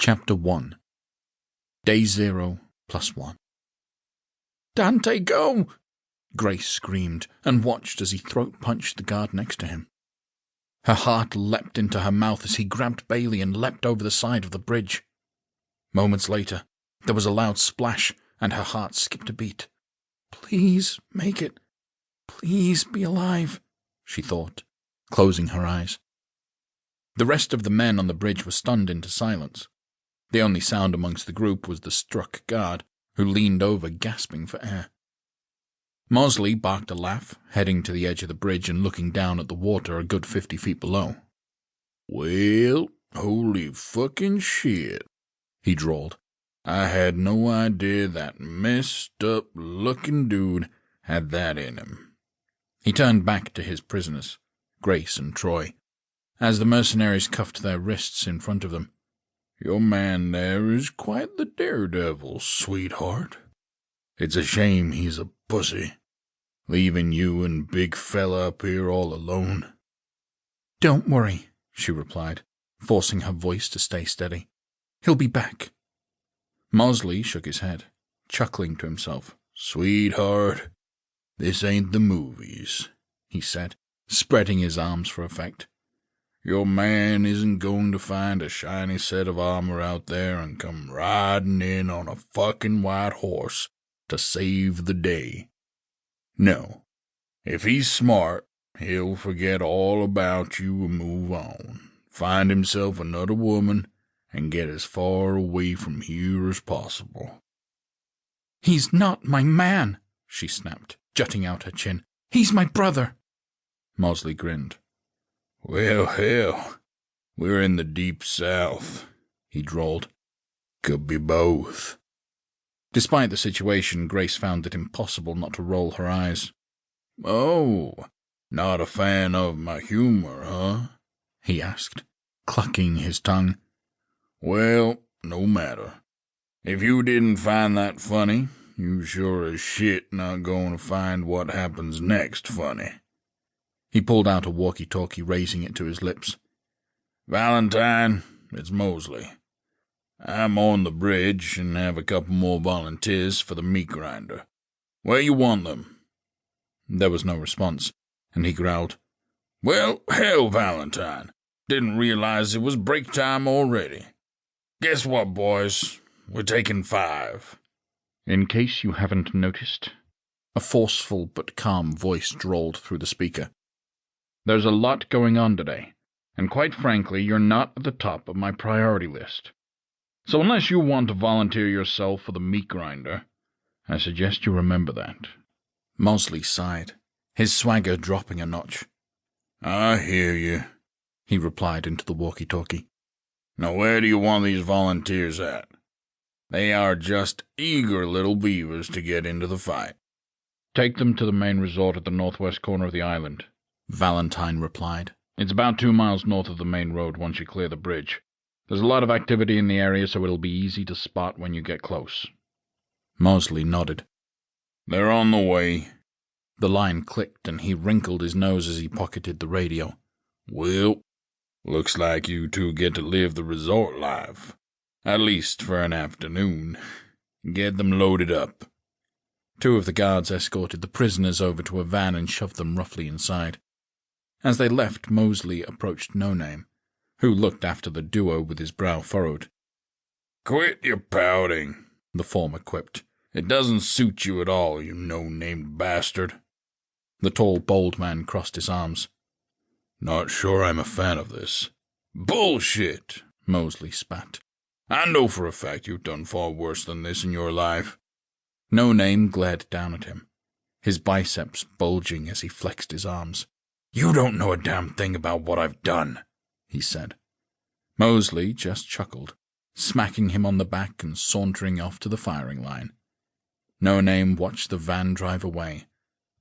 Chapter 1. Day 0 + 1. "Dante, go!" Grace screamed, and watched as he throat-punched the guard next to him. Her heart leapt into her mouth as he grabbed Bailey and leapt over the side of the bridge. Moments later, there was a loud splash, and her heart skipped a beat. "Please make it. Please be alive," she thought, closing her eyes. The rest of the men on the bridge were stunned into silence. The only sound amongst the group was the struck guard, who leaned over, gasping for air. Mosley barked a laugh, heading to the edge of the bridge and looking down at the water a good 50 feet below. "Well, holy fucking shit," he drawled. "I had no idea that messed-up-looking dude had that in him." He turned back to his prisoners, Grace and Troy, as the mercenaries cuffed their wrists in front of them. "Your man there is quite the daredevil, sweetheart. It's a shame he's a pussy, leaving you and big fella up here all alone." "Don't worry," she replied, forcing her voice to stay steady. "He'll be back." Mosley shook his head, chuckling to himself. "Sweetheart, this ain't the movies," he said, spreading his arms for effect. "Your man isn't going to find a shiny set of armor out there and come riding in on a fucking white horse to save the day. No, if he's smart, he'll forget all about you and move on, find himself another woman, and get as far away from here as possible." "He's not my man," she snapped, jutting out her chin. "He's my brother." Mosley grinned. "Well, hell, we're in the deep south," he drawled. "Could be both." Despite the situation, Grace found it impossible not to roll her eyes. "Oh, not a fan of my humor, huh?" he asked, clucking his tongue. "Well, no matter. If you didn't find that funny, you sure as shit not going to find what happens next funny." He pulled out a walkie-talkie, raising it to his lips. "Valentine, it's Mosley. I'm on the bridge and have a couple more volunteers for the meat grinder. Where you want them?" There was no response, and he growled, "Well, hell, Valentine. Didn't realize it was break time already. Guess what, boys? We're taking 5. "In case you haven't noticed," a forceful but calm voice drawled through the speaker. "There's a lot going on today, and quite frankly, you're not at the top of my priority list. So unless you want to volunteer yourself for the meat grinder, I suggest you remember that." Mosley sighed, his swagger dropping a notch. "I hear you," he replied into the walkie-talkie. "Now where do you want these volunteers at? They are just eager little beavers to get into the fight." "Take them to the main resort at the northwest corner of the island," Valentine replied. "It's about 2 miles north of the main road once you clear the bridge. There's a lot of activity in the area, so it'll be easy to spot when you get close." Mosley nodded. "They're on the way." The line clicked, and he wrinkled his nose as he pocketed the radio. "Well, looks like you two get to live the resort life, at least for an afternoon. Get them loaded up." 2 of the guards escorted the prisoners over to a van and shoved them roughly inside. As they left, Mosley approached No Name, who looked after the duo with his brow furrowed. "Quit your pouting," the former quipped. "It doesn't suit you at all, you no-named bastard." The tall, bold man crossed his arms. "Not sure I'm a fan of this." "Bullshit," Mosley spat. "I know for a fact you've done far worse than this in your life." No Name glared down at him, his biceps bulging as he flexed his arms. "You don't know a damn thing about what I've done," he said. Mosley just chuckled, smacking him on the back and sauntering off to the firing line. No Name watched the van drive away,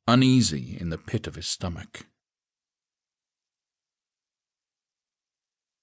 uneasy in the pit of his stomach.